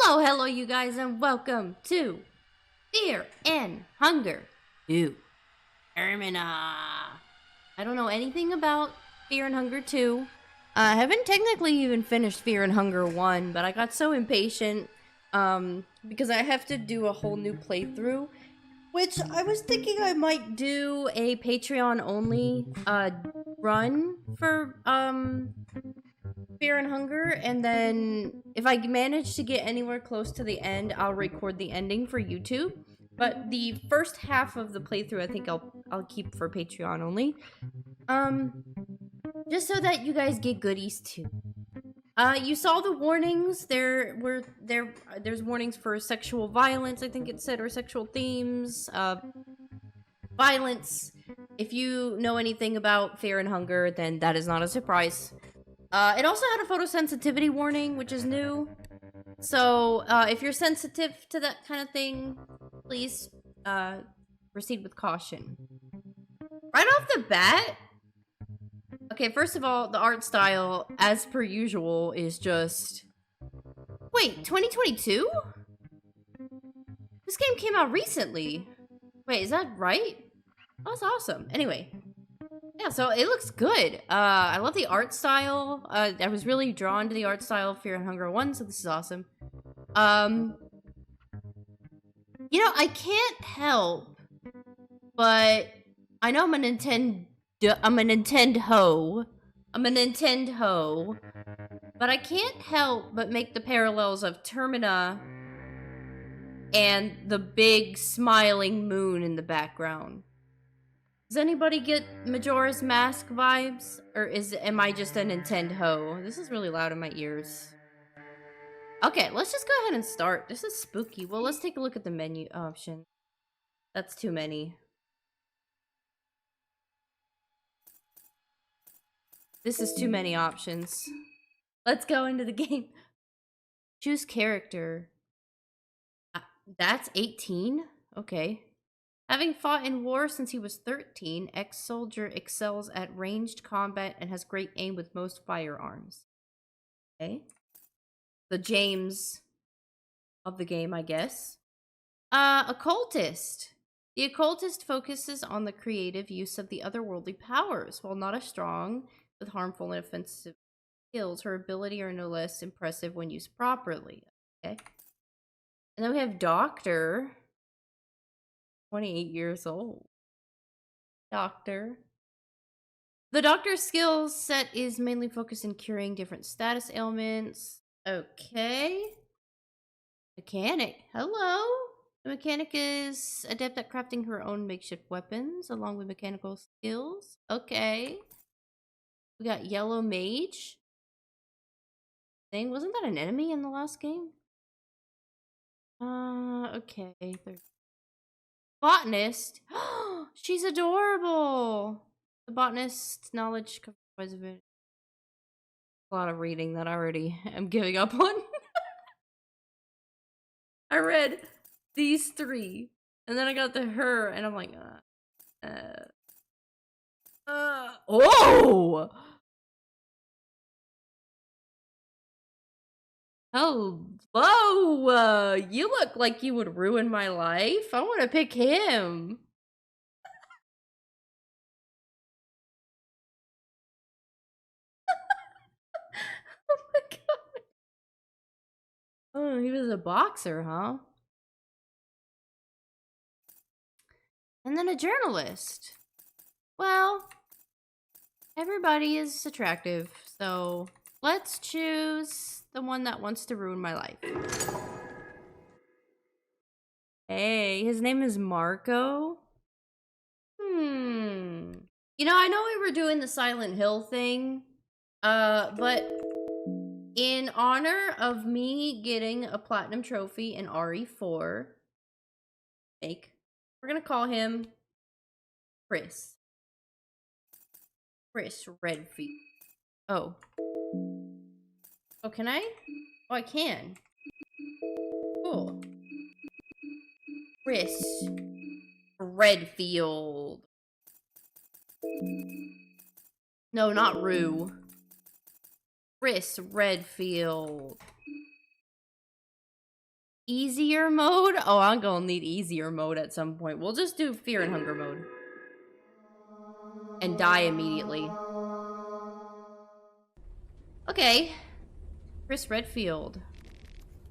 Hello, you guys, and welcome to Fear and Hunger 2. Termina. I don't know anything about Fear and Hunger 2. I haven't technically even finished Fear and Hunger 1, but I got so impatient because I have to do a whole new playthrough, which I was thinking I might do a Patreon only run for Fear and Hunger, and then if I manage to get anywhere close to the end, I'll record the ending for YouTube. But the first half of the playthrough, I think I'll keep for Patreon only. Just so that you guys get goodies too. You saw the warnings. There's warnings for sexual violence, I think it said, or sexual themes. Violence. If you know anything about Fear and Hunger, then that is not a surprise. It also had a photosensitivity warning, which is new. So, if you're sensitive to that kind of thing, please, proceed with caution. Right off the bat, okay, first of all, the art style, as per usual, is just... Wait, 2022? This game came out recently. Wait, is that right? Oh, that's awesome. Anyway. Yeah, so it looks good. I love the art style. I was really drawn to the art style of Fear and Hunger 1, so this is awesome. You know, I can't help, but I know I'm a Nintendo but I can't help but make the parallels of Termina and the big smiling moon in the background. Does anybody get Majora's Mask vibes? Or am I just a Nintendo? This is really loud in my ears. Okay, let's just go ahead and start. This is spooky. Well, let's take a look at the menu option. That's too many. This is too many options. Let's go into the game. Choose character. That's 18? Okay. Having fought in war since he was 13, ex-soldier excels at ranged combat and has great aim with most firearms. Okay. The James of the game, I guess. Occultist. The occultist focuses on the creative use of the otherworldly powers. While not as strong with harmful and offensive skills, her ability are no less impressive when used properly. Okay. And then we have Doctor. 28 years old. Doctor. The doctor's skill set is mainly focused in curing different status ailments. Okay. Mechanic. Hello. The mechanic is adept at crafting her own makeshift weapons along with mechanical skills. Okay. We got Yellow Mage. Thing. Wasn't that an enemy in the last game? Okay. Botanist. She's adorable. The botanist's knowledge covers a bit. A lot of reading that I already am giving up on. I read these three, and then I got to her, and I'm like, oh! Hello! You look like you would ruin my life. I want to pick him. Oh my god. Oh, he was a boxer, huh? And then a journalist. Well, everybody is attractive, so let's choose the one that wants to ruin my life. Hey, his name is Marco. You know, I know we were doing the Silent Hill thing, but in honor of me getting a platinum trophy in RE4, we're gonna call him Chris. Chris Redfield. Oh. Oh, can I? Oh, I can. Cool. Chris Redfield. No, not Rue. Chris Redfield. Easier mode? Oh, I'm gonna need easier mode at some point. We'll just do fear and hunger mode. And die immediately. Okay. Chris Redfield.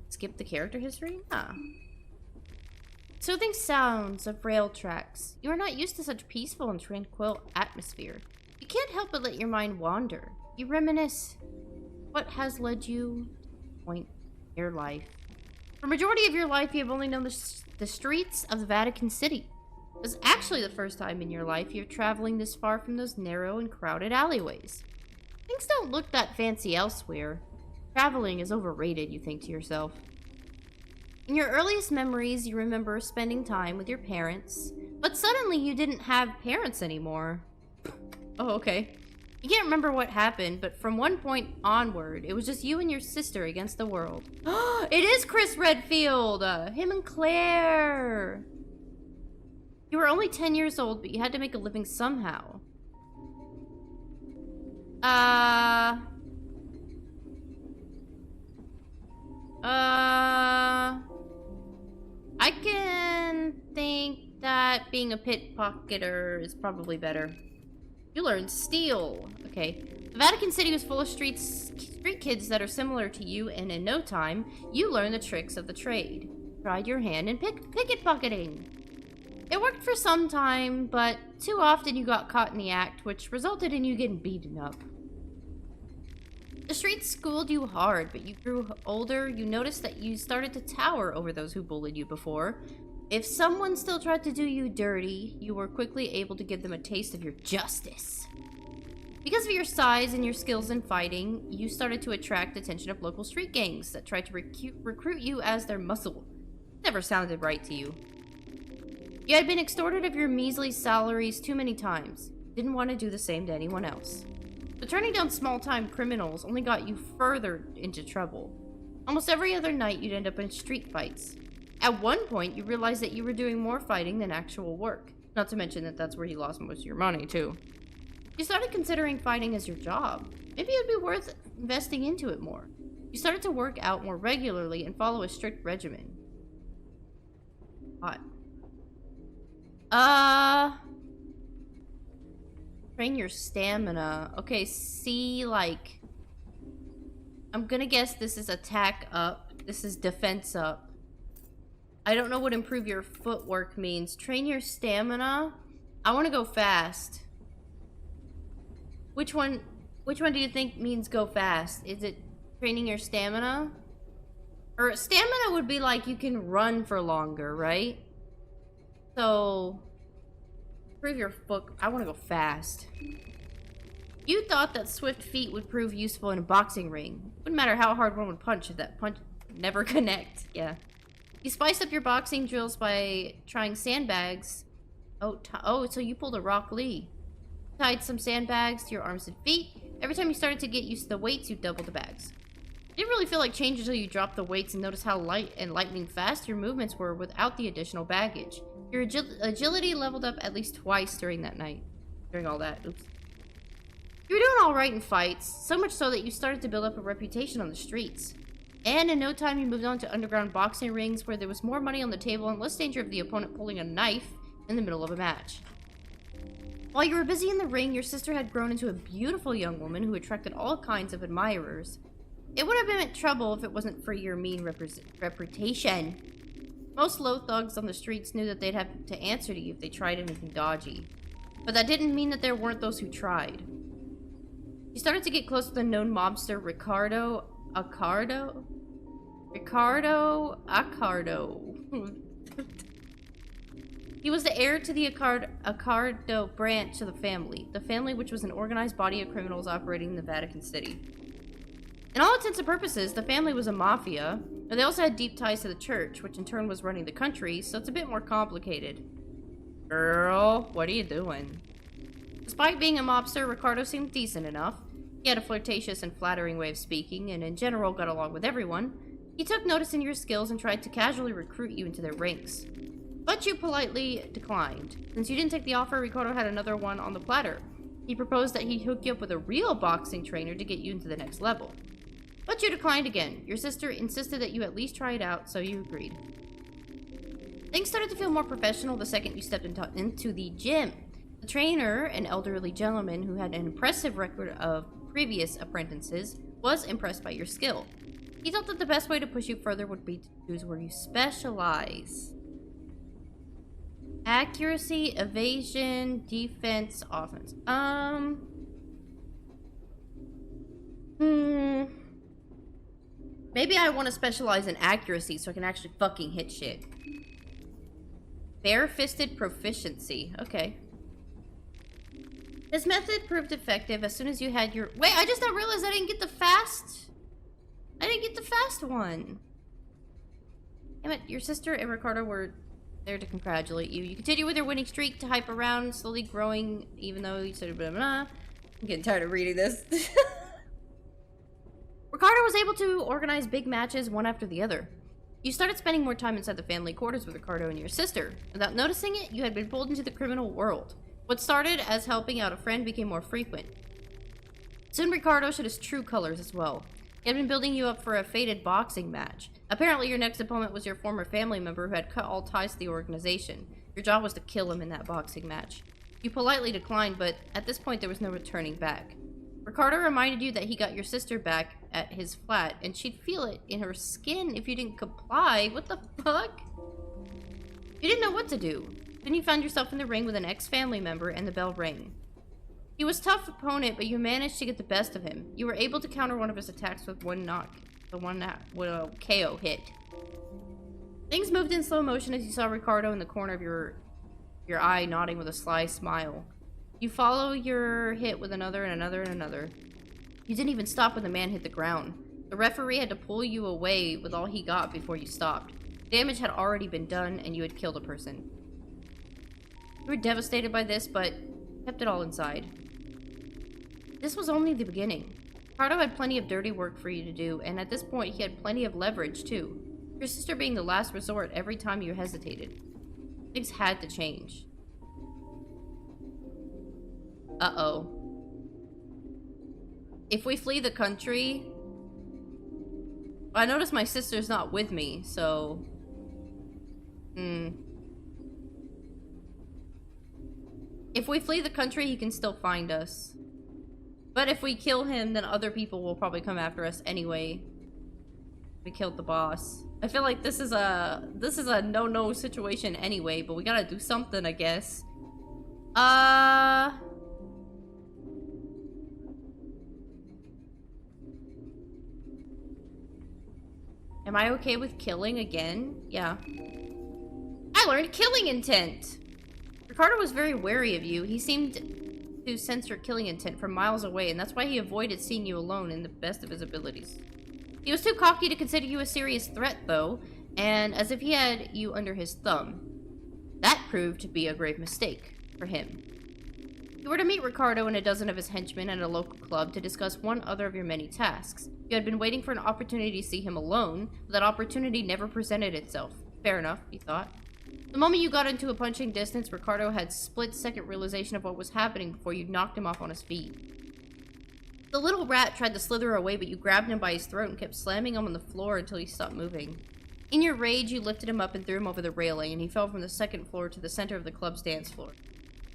Skip the character history? Ah. Soothing sounds of rail tracks. You are not used to such peaceful and tranquil atmosphere. You can't help but let your mind wander. You reminisce. What has led you to this point in your life? For a majority of your life, you have only known the streets of the Vatican City. It was actually the first time in your life you're traveling this far from those narrow and crowded alleyways. Things don't look that fancy elsewhere. Traveling is overrated, you think to yourself. In your earliest memories, you remember spending time with your parents, but suddenly you didn't have parents anymore. Oh, okay. You can't remember what happened, but from one point onward, it was just you and your sister against the world. It is Chris Redfield! Him and Claire! You were only 10 years old, but you had to make a living somehow. I can think that being a pickpocketer is probably better. You learned steal. Okay. The Vatican City was full of street kids that are similar to you, and in no time, you learned the tricks of the trade. Tried your hand in pickpocketing. It worked for some time, but too often you got caught in the act, which resulted in you getting beaten up. The streets schooled you hard, but you grew older, you noticed that you started to tower over those who bullied you before. If someone still tried to do you dirty, you were quickly able to give them a taste of your justice. Because of your size and your skills in fighting, you started to attract the attention of local street gangs that tried to recruit you as their muscle. Never sounded right to you. You had been extorted of your measly salaries too many times. Didn't want to do the same to anyone else. But turning down small-time criminals only got you further into trouble. Almost every other night, you'd end up in street fights. At one point, you realized that you were doing more fighting than actual work. Not to mention that that's where you lost most of your money, too. You started considering fighting as your job. Maybe it'd be worth investing into it more. You started to work out more regularly and follow a strict regimen. Hot. Train your stamina. Okay, see, like... I'm gonna guess this is attack up. This is defense up. I don't know what improve your footwork means. Train your stamina? I want to go fast. Which one do you think means go fast? Is it training your stamina? Or stamina would be like you can run for longer, right? So... improve your foot. I want to go fast. You thought that swift feet would prove useful in a boxing ring. Wouldn't matter how hard one would punch if that punch would never connect. Yeah. You spiced up your boxing drills by trying sandbags. Oh, so you pulled a Rock Lee. Tied some sandbags to your arms and feet. Every time you started to get used to the weights, you doubled the bags. It didn't really feel like change until you dropped the weights and noticed how light and lightning fast your movements were without the additional baggage. Your agility leveled up at least twice during that night. During all that. Oops. You were doing alright in fights, so much so that you started to build up a reputation on the streets. And in no time you moved on to underground boxing rings where there was more money on the table and less danger of the opponent pulling a knife in the middle of a match. While you were busy in the ring, your sister had grown into a beautiful young woman who attracted all kinds of admirers. It would have been in trouble if it wasn't for your mean reputation. Most low thugs on the streets knew that they'd have to answer to you if they tried anything dodgy. But that didn't mean that there weren't those who tried. You started to get close to the known mobster Ricardo Accardo. He was the heir to the Accardo branch of the family which was an organized body of criminals operating in the Vatican City. In all intents and purposes, the family was a mafia, but they also had deep ties to the church, which in turn was running the country, so it's a bit more complicated. Girl, what are you doing? Despite being a mobster, Ricardo seemed decent enough. He had a flirtatious and flattering way of speaking, and in general got along with everyone. He took notice in your skills and tried to casually recruit you into their ranks. But you politely declined. Since you didn't take the offer, Ricardo had another one on the platter. He proposed that he'd hook you up with a real boxing trainer to get you into the next level. But you declined again. Your sister insisted that you at least try it out, so you agreed. Things started to feel more professional the second you stepped into the gym. The trainer, an elderly gentleman who had an impressive record of previous apprentices, was impressed by your skill. He thought that the best way to push you further would be to choose where you specialize. Accuracy, evasion, defense, offense. Maybe I want to specialize in accuracy so I can actually fucking hit shit. Bare-fisted proficiency. Okay. This method proved effective as soon as you had your... Wait, I just now realized I didn't get the fast... I didn't get the fast one. Damn it, your sister and Ricardo were there to congratulate you. You continue with your winning streak to hype around, slowly growing, even though you said blah, blah, blah. I'm getting tired of reading this. Ricardo was able to organize big matches one after the other. You started spending more time inside the family quarters with Ricardo and your sister. Without noticing it, you had been pulled into the criminal world. What started as helping out a friend became more frequent. Soon Ricardo showed his true colors as well. He had been building you up for a fated boxing match. Apparently your next opponent was your former family member who had cut all ties to the organization. Your job was to kill him in that boxing match. You politely declined, but at this point there was no returning back. Ricardo reminded you that he got your sister back at his flat, and she'd feel it in her skin if you didn't comply. What the fuck? You didn't know what to do. Then you found yourself in the ring with an ex-family member, and the bell rang. He was a tough opponent, but you managed to get the best of him. You were able to counter one of his attacks with one knock. The one that would a KO hit. Things moved in slow motion as you saw Ricardo in the corner of your eye nodding with a sly smile. You follow your hit with another and another and another. You didn't even stop when the man hit the ground. The referee had to pull you away with all he got before you stopped. Damage had already been done and you had killed a person. You were devastated by this, but kept it all inside. This was only the beginning. Ricardo had plenty of dirty work for you to do, and at this point he had plenty of leverage too. Your sister being the last resort every time you hesitated. Things had to change. Uh-oh. If we flee the country... I notice my sister's not with me, so... If we flee the country, he can still find us. But if we kill him, then other people will probably come after us anyway. We killed the boss. I feel like this is a no-no situation anyway, but we gotta do something, I guess. Am I okay with killing again? Yeah. I learned killing intent! Ricardo was very wary of you. He seemed to sense your killing intent from miles away, and that's why he avoided seeing you alone in the best of his abilities. He was too cocky to consider you a serious threat, though, and as if he had you under his thumb. That proved to be a grave mistake for him. You were to meet Ricardo and a dozen of his henchmen at a local club to discuss one other of your many tasks. You had been waiting for an opportunity to see him alone, but that opportunity never presented itself. Fair enough, you thought. The moment you got into a punching distance, Ricardo had split-second realization of what was happening before you knocked him off on his feet. The little rat tried to slither away, but you grabbed him by his throat and kept slamming him on the floor until he stopped moving. In your rage, you lifted him up and threw him over the railing, and he fell from the second floor to the center of the club's dance floor.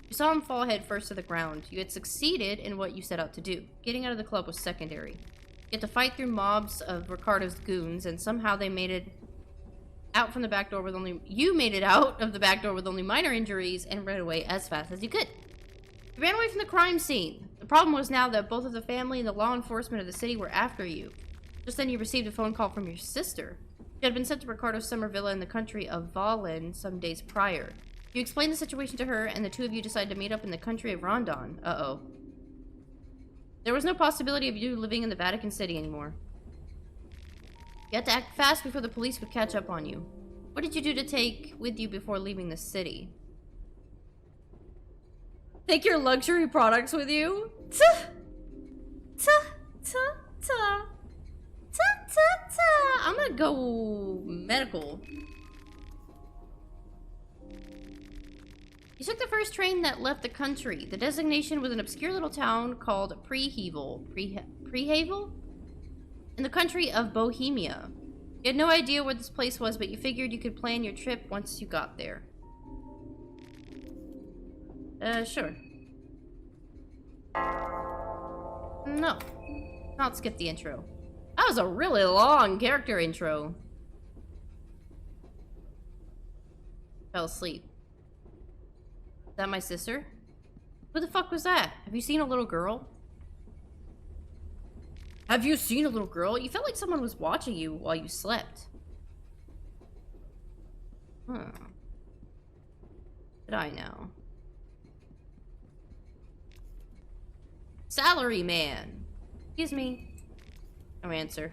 You saw him fall head first to the ground. You had succeeded in what you set out to do. Getting out of the club was secondary. You had to fight through mobs of Ricardo's goons, and somehow they made it out from the back door with only... You made it out of the back door with only minor injuries and ran away as fast as you could. You ran away from the crime scene. The problem was now that both of the family and the law enforcement of the city were after you. Just then you received a phone call from your sister. She had been sent to Ricardo's summer villa in the country of Valen some days prior. You explained the situation to her, and the two of you decided to meet up in the country of Rondon. Uh-oh. There was no possibility of you living in the Vatican City anymore. You had to act fast before the police would catch up on you. What did you do to take with you before leaving the city? Take your luxury products with you? I'm gonna go medical. You took the first train that left the country. The designation was an obscure little town called Prehavel. Prehavel? In the country of Bohemia. You had no idea where this place was, but you figured you could plan your trip once you got there. Sure. No. Not skip the intro. That was a really long character intro. Fell asleep. Is that my sister? Who the fuck was that? Have you seen a little girl? Have you seen a little girl? You felt like someone was watching you while you slept. Huh. Did I know? Salary man. Excuse me. No answer.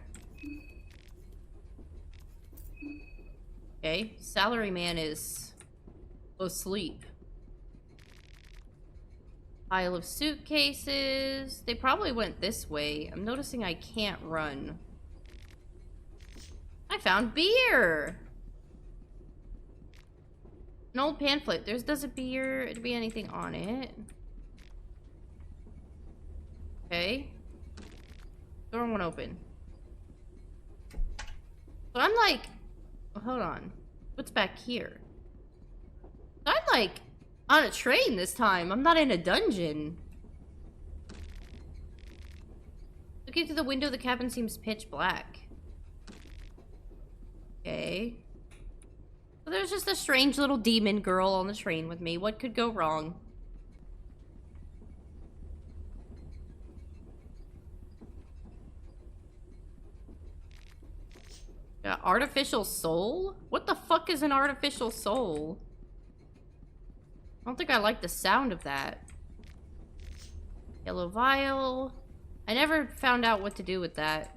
Okay, salary man is asleep. Pile of suitcases. They probably went this way. I'm noticing I can't run. I found beer! An old pamphlet. Does appear to be anything on it. Okay. Door won't open. So I'm like... Oh, hold on. What's back here? I'm like... on a train this time. I'm not in a dungeon. Looking through the window, the cabin seems pitch black. Okay. So there's just a strange little demon girl on the train with me. What could go wrong? Artificial soul? What the fuck is an artificial soul? I don't think I like the sound of that. Yellow vial. I never found out what to do with that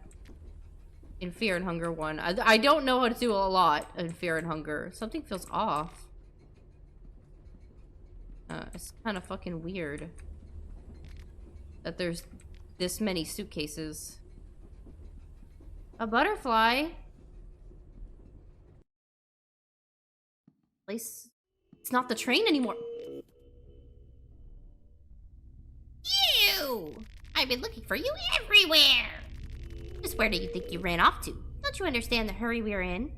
in Fear and Hunger 1. I don't know how to do a lot in Fear and Hunger. Something feels off. It's kind of fucking weird that there's this many suitcases. A butterfly. Place. It's not the train anymore. You! I've been looking for you everywhere! Just where do you think you ran off to? Don't you understand the hurry we're in?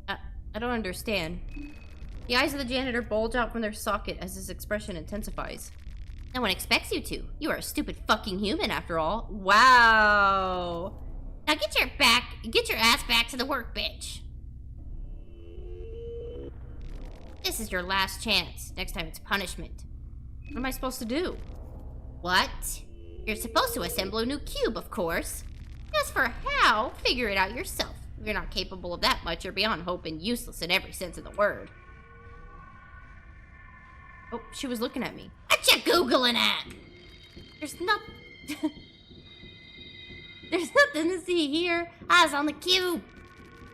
I don't understand. The eyes of the janitor bulge out from their socket as his expression intensifies. No one expects you to. You are a stupid fucking human after all. Wow! Now get your ass back to the workbench. This is your last chance. Next time it's punishment. What am I supposed to do? What? You're supposed to assemble a new cube, of course. As for how, figure it out yourself. If you're not capable of that much, you're beyond hope and useless in every sense of the word. Oh, she was looking at me. What you Googling at? There's nothing to see here. Eyes on the cube.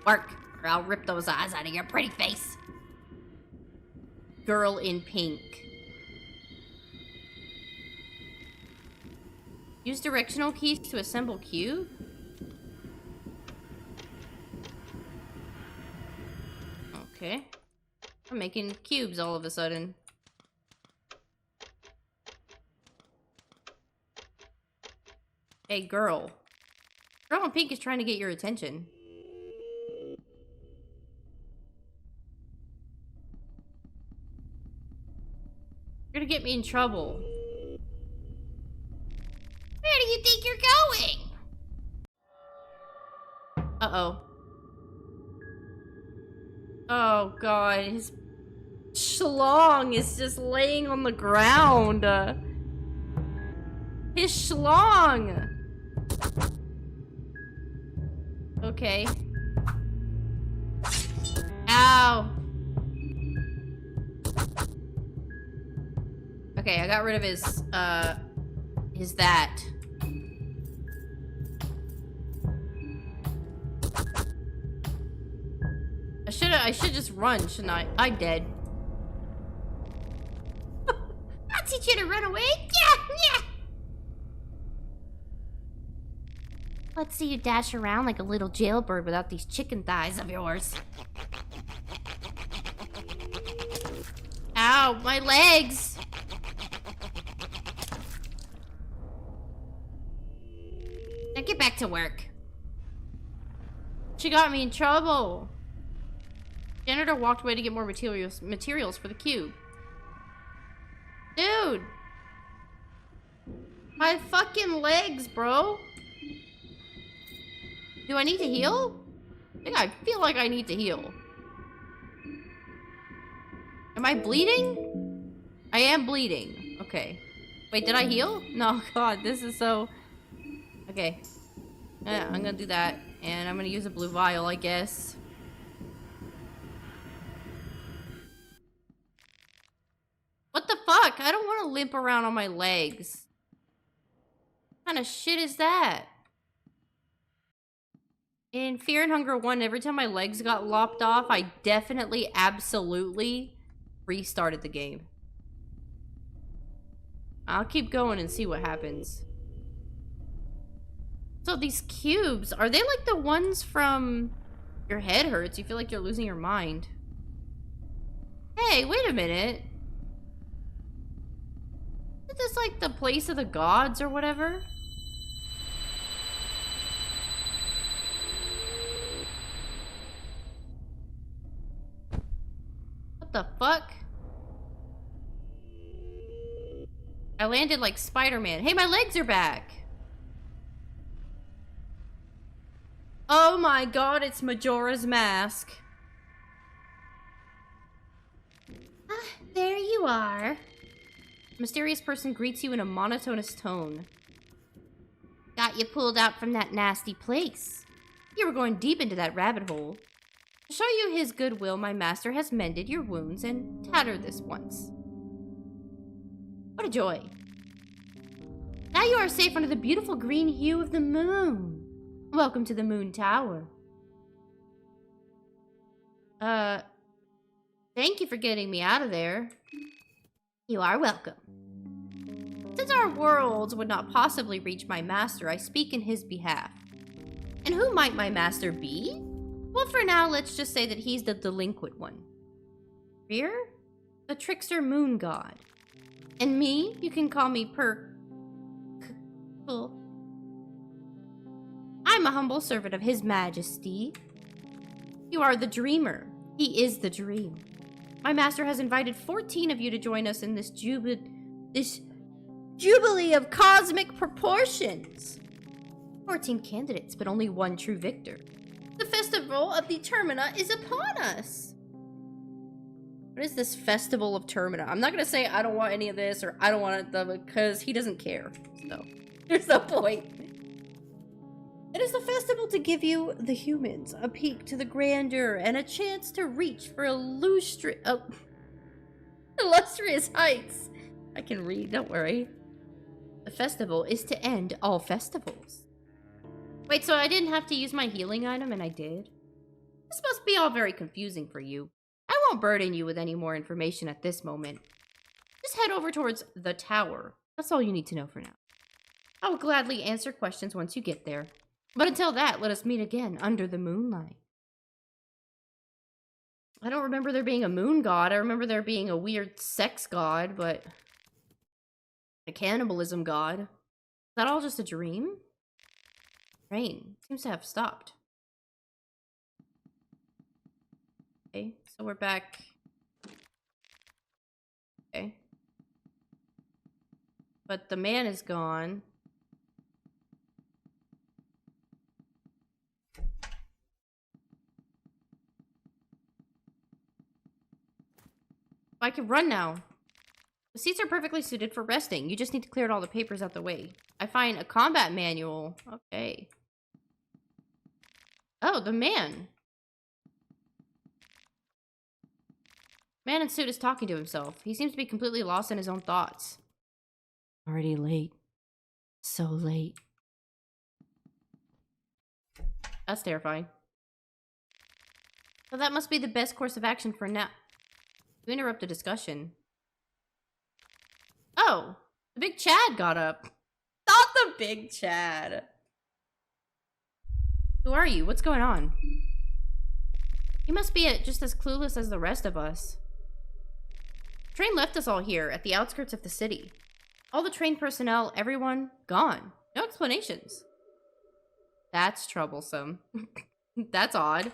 Work, or I'll rip those eyes out of your pretty face. Girl in pink. Use directional keys to assemble cube? Okay. I'm making cubes all of a sudden. Hey, girl. Girl in pink is trying to get your attention. You're gonna get me in trouble. Where do you think you're going? Uh-oh. Oh, God. His schlong is just laying on the ground. His schlong! Okay. Ow! Okay, I got rid of his that. I should just run, shouldn't I? I'm dead. I'll teach you to run away. Yeah. Let's see you dash around like a little jailbird without these chicken thighs of yours. Ow, my legs! Now get back to work. She got me in trouble. Janitor walked away to get more materials for the cube. Dude. My fucking legs, bro. Do I need to heal? I feel like I need to heal. Am I bleeding? I am bleeding. Okay. Wait, did I heal? No, God, this is so... Okay. I'm gonna do that. And I'm gonna use a blue vial, I guess. What the fuck? I don't want to limp around on my legs. What kind of shit is that? In Fear and Hunger 1, every time my legs got lopped off, I definitely, absolutely restarted the game. I'll keep going and see what happens. So these cubes, are they like the ones from Your Head Hurts? You feel like you're losing your mind. Hey, wait a minute. Is this like the place of the gods or whatever? What the fuck? I landed like Spider-Man. Hey, my legs are back. Oh my god, it's Majora's Mask. Ah, there you are. A mysterious person greets you in a monotonous tone. Got you pulled out from that nasty place. You were going deep into that rabbit hole. To show you his goodwill, my master has mended your wounds and tattered this once. What a joy. Now you are safe under the beautiful green hue of the moon. Welcome to the Moon Tower. Thank you for getting me out of there. You are welcome. Since our worlds would not possibly reach my master, I speak in his behalf. And who might my master be? Well, for now, let's just say that he's the delinquent one. Fear? The trickster moon god. And me, you can call me I'm a humble servant of His Majesty. You are the dreamer. He is the dream. My master has invited 14 of you to join us in this jubilee of cosmic proportions. 14 candidates, but only one true victor. The festival of the Termina is upon us. What is this festival of Termina? I'm not going to say I don't want any of this or I don't want it because he doesn't care. So, there's no point. It is the festival to give you, the humans, a peek to the grandeur and a chance to reach for illustrious heights. I can read, don't worry. The festival is to end all festivals. Wait, so I didn't have to use my healing item and I did? This must be all very confusing for you. I won't burden you with any more information at this moment. Just head over towards the tower. That's all you need to know for now. I will gladly answer questions once you get there. But until that, let us meet again under the moonlight. I don't remember there being a moon god. I remember there being a weird sex god, but a cannibalism god. Is that all just a dream? Rain seems to have stopped. Okay, so we're back. Okay. But the man is gone. I can run now. The seats are perfectly suited for resting. You just need to clear all the papers out the way. I find a combat manual. Okay. Oh, the man. Man in suit is talking to himself. He seems to be completely lost in his own thoughts. Already late. So late. That's terrifying. So that must be the best course of action for now. To interrupt the discussion. Oh, the big Chad got up. Not the big Chad. Who are you? What's going on? You must be just as clueless as the rest of us. The train left us all here at the outskirts of the city. All the train personnel, everyone, gone. No explanations. That's troublesome. That's odd.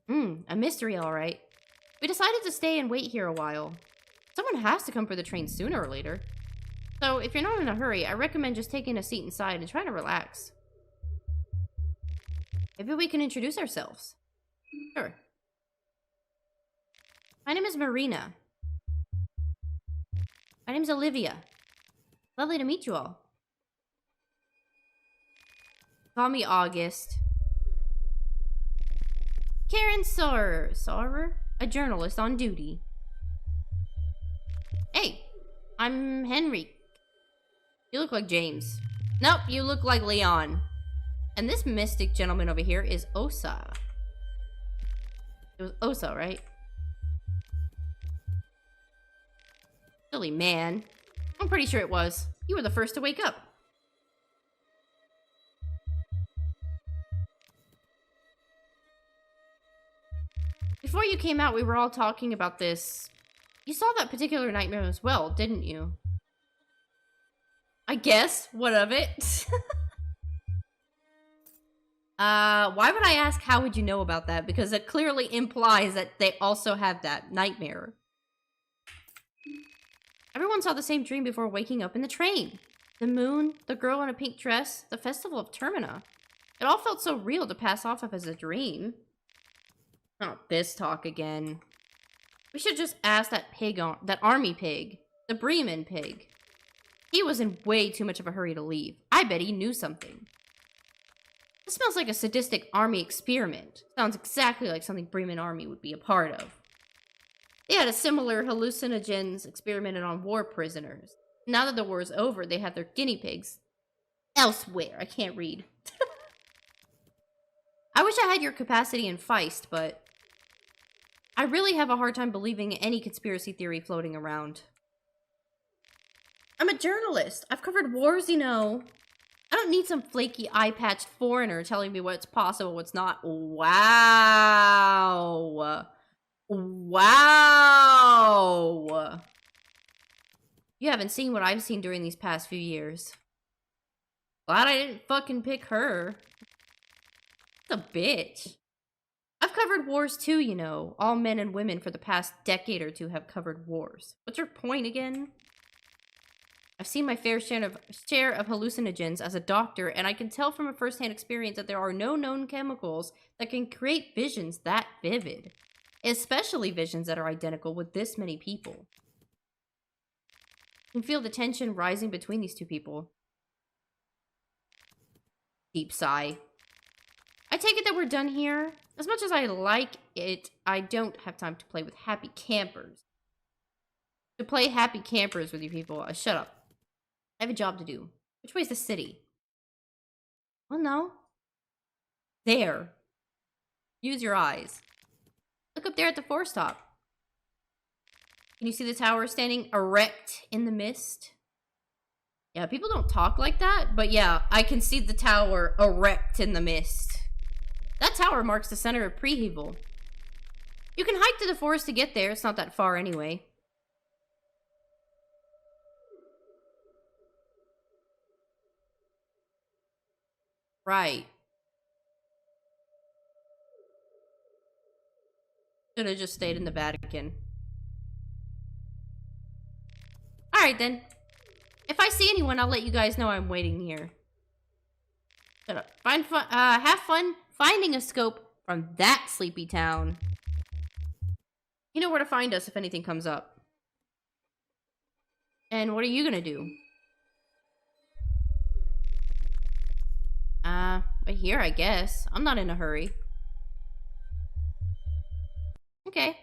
A mystery, all right. We decided to stay and wait here a while. Someone has to come for the train sooner or later. So if you're not in a hurry, I recommend just taking a seat inside and trying to relax. Maybe we can introduce ourselves. Sure. My name is Marina. My name's Olivia. Lovely to meet you all. Call me August. Karen Saurer, a journalist on duty. Hey, I'm Henry. You look like James. Nope, you look like Leon. And this mystic gentleman over here is Osa. It was Osa, right? Silly man. I'm pretty sure it was. You were the first to wake up. Before you came out, we were all talking about this. You saw that particular nightmare as well, didn't you? I guess. What of it? Why would I ask how would you know about that? Because it clearly implies that they also have that nightmare. Everyone saw the same dream before waking up in the train. The moon, the girl in a pink dress, the festival of Termina. It all felt so real to pass off as a dream. Not this talk again. We should just ask that pig that army pig. The Bremen pig. He was in way too much of a hurry to leave. I bet he knew something. This smells like a sadistic army experiment. Sounds exactly like something Bremen army would be a part of. They had a similar hallucinogens experimented on war prisoners. Now that the war is over, they have their guinea pigs elsewhere. I can't read. I wish I had your capacity in Feist, but I really have a hard time believing any conspiracy theory floating around. I'm a journalist. I've covered wars, you know. I don't need some flaky eye-patched foreigner telling me what's possible, what's not. Wow. Wow. You haven't seen what I've seen during these past few years. Glad I didn't fucking pick her. What a bitch. I've covered wars too, you know. All men and women for the past decade or two have covered wars. What's your point again? I've seen my fair share of hallucinogens as a doctor, and I can tell from a first-hand experience that there are no known chemicals that can create visions that vivid. Especially visions that are identical with this many people. You can feel the tension rising between these two people. Deep sigh. I take it that we're done here. As much as I like it, I don't have time to play with happy campers. To play happy campers with you people. Shut up. I have a job to do. Which way's the city? Well, no. There. Use your eyes. Look up there at the forest top. Can you see the tower standing erect in the mist? Yeah, people don't talk like that, but yeah, I can see the tower erect in the mist. That tower marks the center of Prehevel. You can hike to the forest to get there. It's not that far anyway. Right. Should have just stayed in the Vatican. Alright then. If I see anyone, I'll let you guys know I'm waiting here. Shut up. Have fun finding a scope from that sleepy town. You know where to find us if anything comes up. And what are you gonna do? Right here, I guess. I'm not in a hurry. Okay.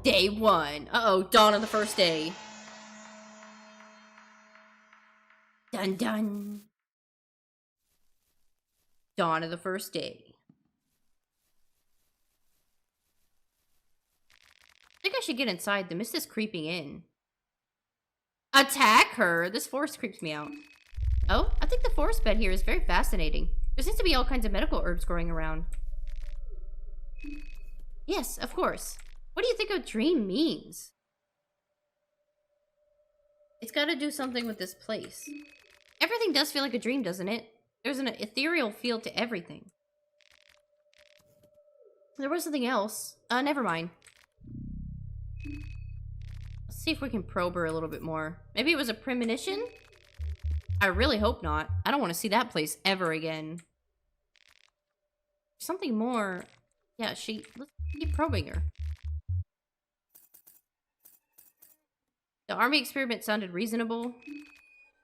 Day 1. Uh-oh, dawn of the first day. Dun dun. Dawn of the first day. I think I should get inside. The mist is creeping in. Attack her! This forest creeps me out. Oh, I think the forest bed here is very fascinating. There seems to be all kinds of medical herbs growing around. Yes, of course. What do you think a dream means? It's got to do something with this place. Everything does feel like a dream, doesn't it? There's an ethereal feel to everything. There was something else. Never mind. Let's see if we can probe her a little bit more. Maybe it was a premonition? I really hope not. I don't want to see that place ever again. Something more. Yeah, let's keep probing her. The army experiment sounded reasonable.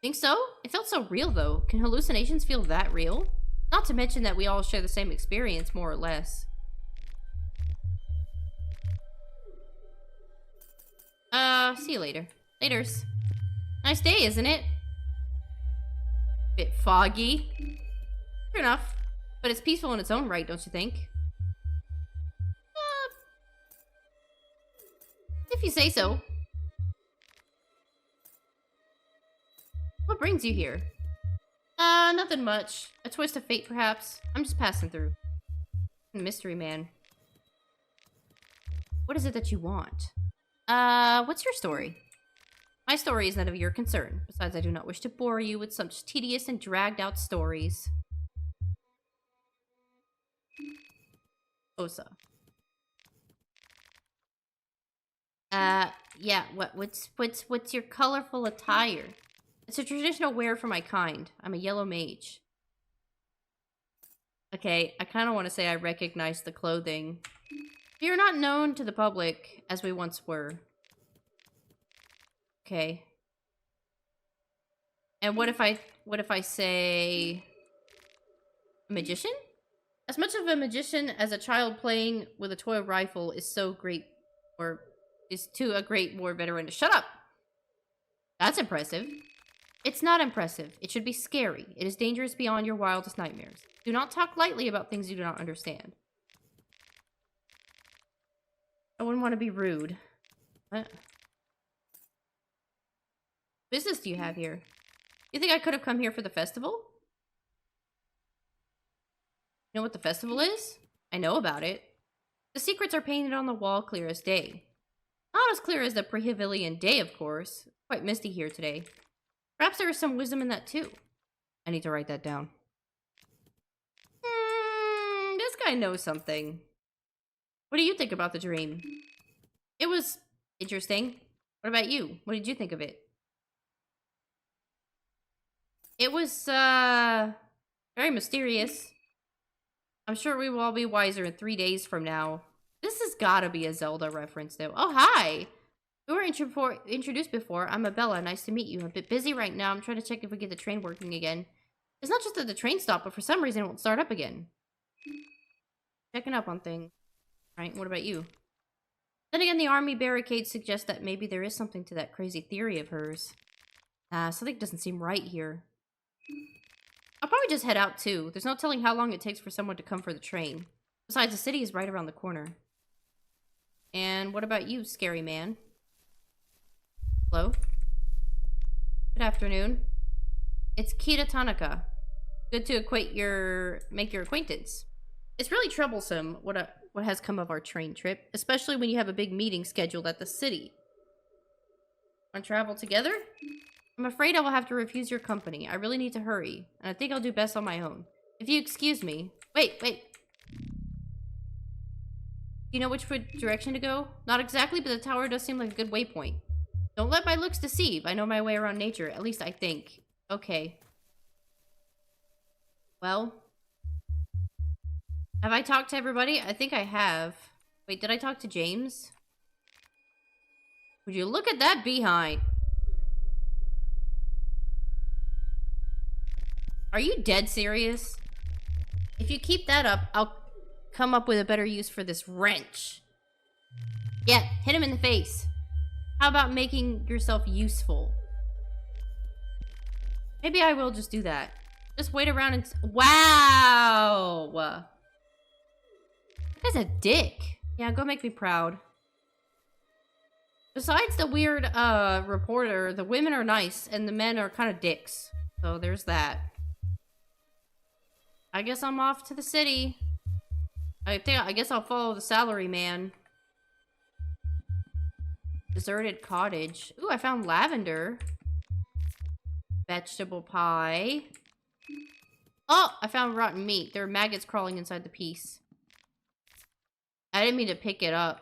Think so? It felt so real, though. Can hallucinations feel that real? Not to mention that we all share the same experience, more or less. See you later. Laters. Nice day, isn't it? Bit foggy. Fair enough. But it's peaceful in its own right, don't you think? If you say so. What brings you here? Nothing much. A twist of fate, perhaps. I'm just passing through. Mystery man. What is it that you want? What's your story? My story is none of your concern. Besides, I do not wish to bore you with such tedious and dragged-out stories. Osa. Yeah, what's your colorful attire? It's a traditional wear for my kind. I'm a yellow mage. Okay, I kind of want to say I recognize the clothing. You're not known to the public as we once were. Okay. And what if I say a magician? As much of a magician as a child playing with a toy rifle is so great, or is to a great war veteran. Shut up! That's impressive. It's not impressive. It should be scary. It is dangerous beyond your wildest nightmares. Do not talk lightly about things you do not understand. I wouldn't want to be rude. What business do you have here? You think I could have come here for the festival? You know what the festival is? I know about it. The secrets are painted on the wall clear as day. Not as clear as the Prehevilian day, of course. Quite misty here today. Perhaps there is some wisdom in that, too. I need to write that down. This guy knows something. What do you think about the dream? It was interesting. What about you? What did you think of it? It was, very mysterious. I'm sure we will all be wiser in 3 days from now. This has gotta be a Zelda reference, though. Oh, hi! We were introduced before. I'm Abella. Nice to meet you. I'm a bit busy right now. I'm trying to check if we get the train working again. It's not just that the train stopped, but for some reason it won't start up again. Checking up on things. Right, what about you? Then again, the army barricade suggests that maybe there is something to that crazy theory of hers. Something doesn't seem right here. I'll probably just head out, too. There's no telling how long it takes for someone to come for the train. Besides, the city is right around the corner. And what about you, scary man? Hello? Good afternoon. It's Kira Tanaka. Good to make your acquaintance. It's really troublesome what has come of our train trip, especially when you have a big meeting scheduled at the city. Want to travel together? I'm afraid I will have to refuse your company. I really need to hurry, and I think I'll do best on my own. If you excuse me... Wait. Do you know which direction to go? Not exactly, but the tower does seem like a good waypoint. Don't let my looks deceive. I know my way around nature. At least I think. Okay. Well. Have I talked to everybody? I think I have. Wait, did I talk to James? Would you look at that behind? Are you dead serious? If you keep that up, I'll come up with a better use for this wrench. Yeah, hit him in the face. How about making yourself useful? Maybe I will just do that. Just wait around and... Wow! That guy's a dick. Yeah, go make me proud. Besides the weird, reporter, the women are nice and the men are kind of dicks. So there's that. I guess I'm off to the city. I guess I'll follow the salary man. Deserted cottage. Ooh, I found lavender. Vegetable pie. Oh, I found rotten meat. There are maggots crawling inside the piece. I didn't mean to pick it up.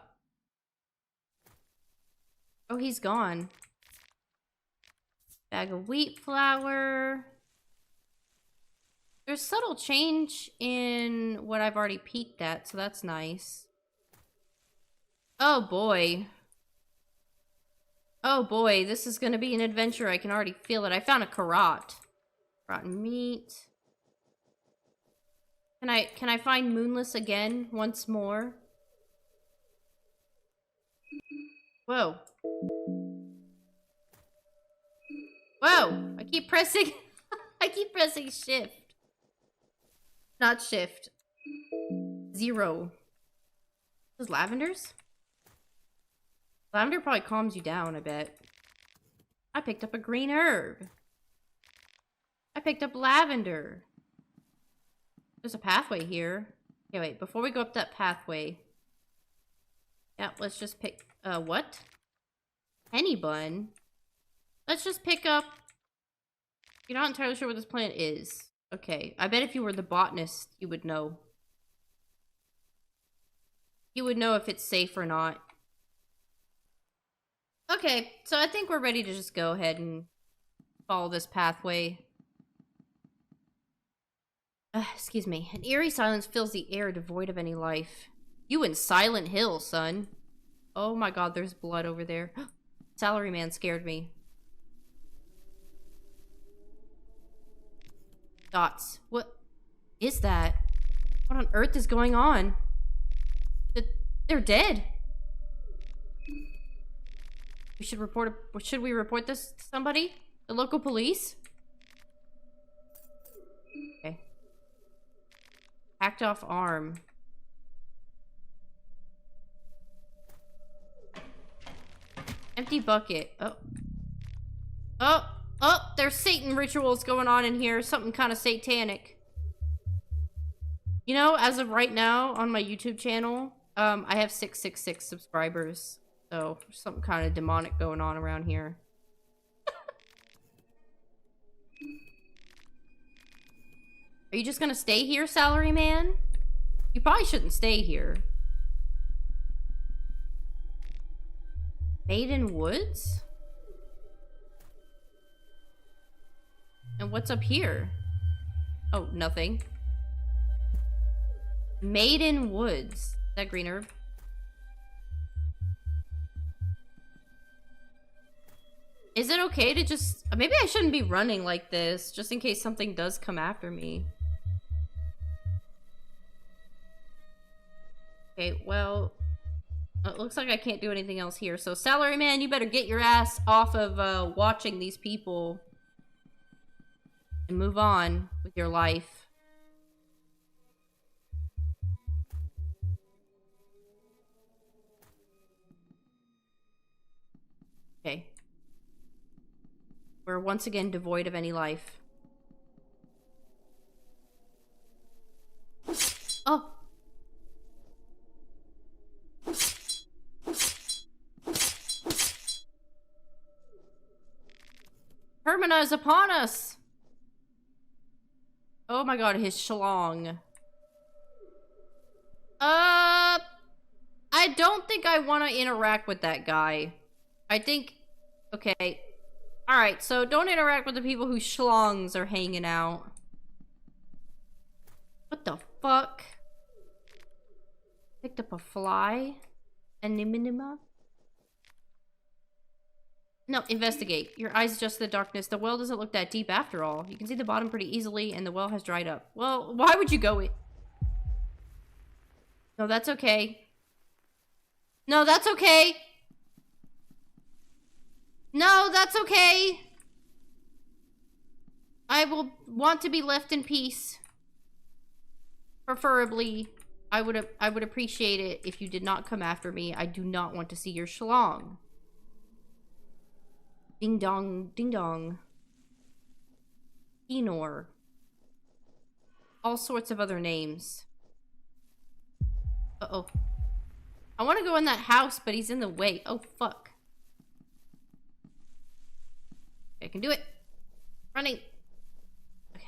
Oh, he's gone. Bag of wheat flour. There's subtle change in what I've already peeked at, so that's nice. Oh boy. Oh boy, this is gonna be an adventure. I can already feel it. I found a carrot. Rotten meat. Can I find Moonless again once more? Whoa. Whoa! I keep pressing I keep pressing shift. Not shift. 0. Those lavenders? Lavender probably calms you down, I bet. I picked up a green herb. I picked up lavender. There's a pathway here. Okay, wait, before we go up that pathway. Yeah, let's just pick, what? Penny bun? Let's just pick up... You're not entirely sure what this plant is. Okay, I bet if you were the botanist, you would know. You would know if it's safe or not. Okay, so I think we're ready to just go ahead and follow this pathway. Excuse me. An eerie silence fills the air, devoid of any life. You in Silent Hill, son. Oh my god, there's blood over there. Salaryman scared me. Dots. What is that? What on earth is going on? They're dead. Should we report this to somebody? The local police? Okay. Hacked off arm. Empty bucket. Oh. Oh, there's Satan rituals going on in here. Something kind of satanic. You know, as of right now on my YouTube channel, I have 666 subscribers. So, there's something kind of demonic going on around here. Are you just gonna stay here, Salaryman? You probably shouldn't stay here. Maiden Woods? And what's up here? Oh, nothing. Maiden Woods. Is that green herb? Is it okay to just... Maybe I shouldn't be running like this, just in case something does come after me. Okay, well... It looks like I can't do anything else here. So, Salaryman, you better get your ass off of watching these people. And move on with your life. Okay. We're once again devoid of any life. Oh! Termina is upon us! Oh my god, his schlong. I don't think I want to interact with that guy. I think... Okay. Alright, so don't interact with the people whose schlongs are hanging out. What the fuck? Picked up a fly? Anemone? No, investigate. Your eyes adjust to the darkness. The well doesn't look that deep after all. You can see the bottom pretty easily, and the well has dried up. Well, why would you go in? No, that's okay. No, that's okay. No, that's okay. I will want to be left in peace. Preferably, I would appreciate it if you did not come after me. I do not want to see your schlong. Ding dong, ding dong. Enor. All sorts of other names. Uh-oh. I want to go in that house, but he's in the way. Oh, fuck. I can do it. Running. Okay.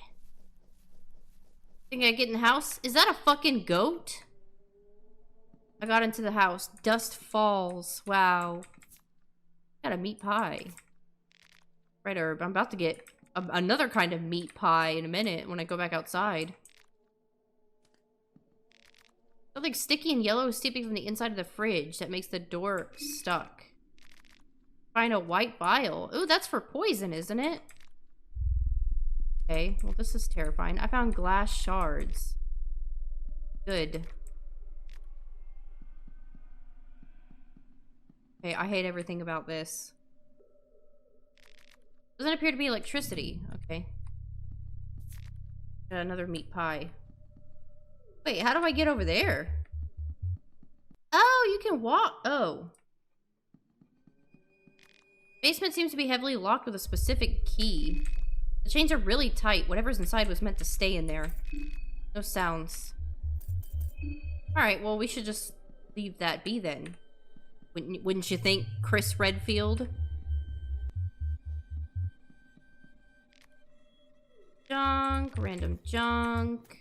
Think I get in the house? Is that a fucking goat? I got into the house. Dust falls. Wow. Got a meat pie. Right, Herb. I'm about to get another kind of meat pie in a minute when I go back outside. Something sticky and yellow is steeping from the inside of the fridge that makes the door stuck. Find a white vial. Ooh, that's for poison, isn't it? Okay, well, this is terrifying. I found glass shards. Good. Okay, I hate everything about this. Doesn't appear to be electricity. Okay. Got another meat pie. Wait, how do I get over there? Oh, you can walk. Oh. Basement seems to be heavily locked with a specific key. The chains are really tight. Whatever's inside was meant to stay in there. No sounds. Alright, well, we should just leave that be then. Wouldn't you think, Chris Redfield? Junk, random junk.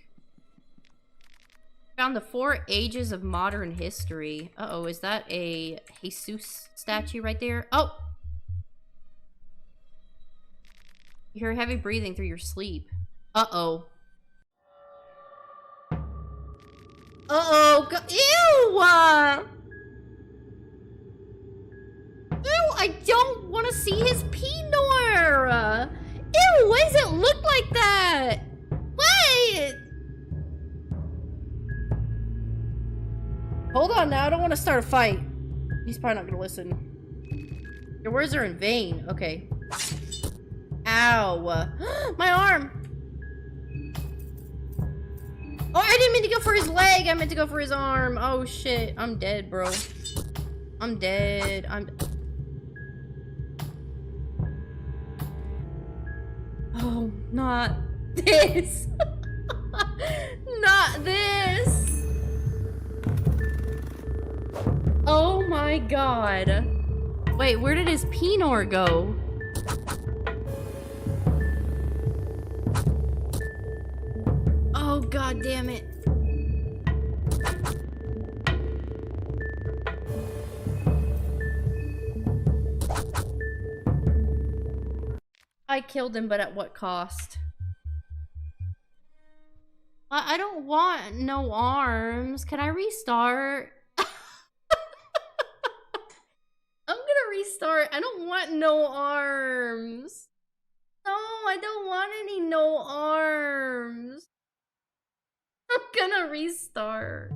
Found the 4 ages of modern history. Uh-oh, is that a Jesus statue right there? Oh! You hear heavy breathing through your sleep. Uh-oh. Uh-oh! Ew! Ew, I don't want to see his penor! Ew, why does it look like that? What? Hold on now, I don't want to start a fight. He's probably not gonna listen. Your words are in vain. Okay. Ow. My arm! Oh, I didn't mean to go for his leg. I meant to go for his arm. Oh, shit. I'm dead, bro. I'm dead. Oh, not this. Not this. Oh my god. Wait, where did his penor go? Oh, god damn it. I killed him, but at what cost? I don't want no arms. Can I restart? I'm gonna restart. I don't want no arms. No, I don't want any no arms. I'm gonna restart.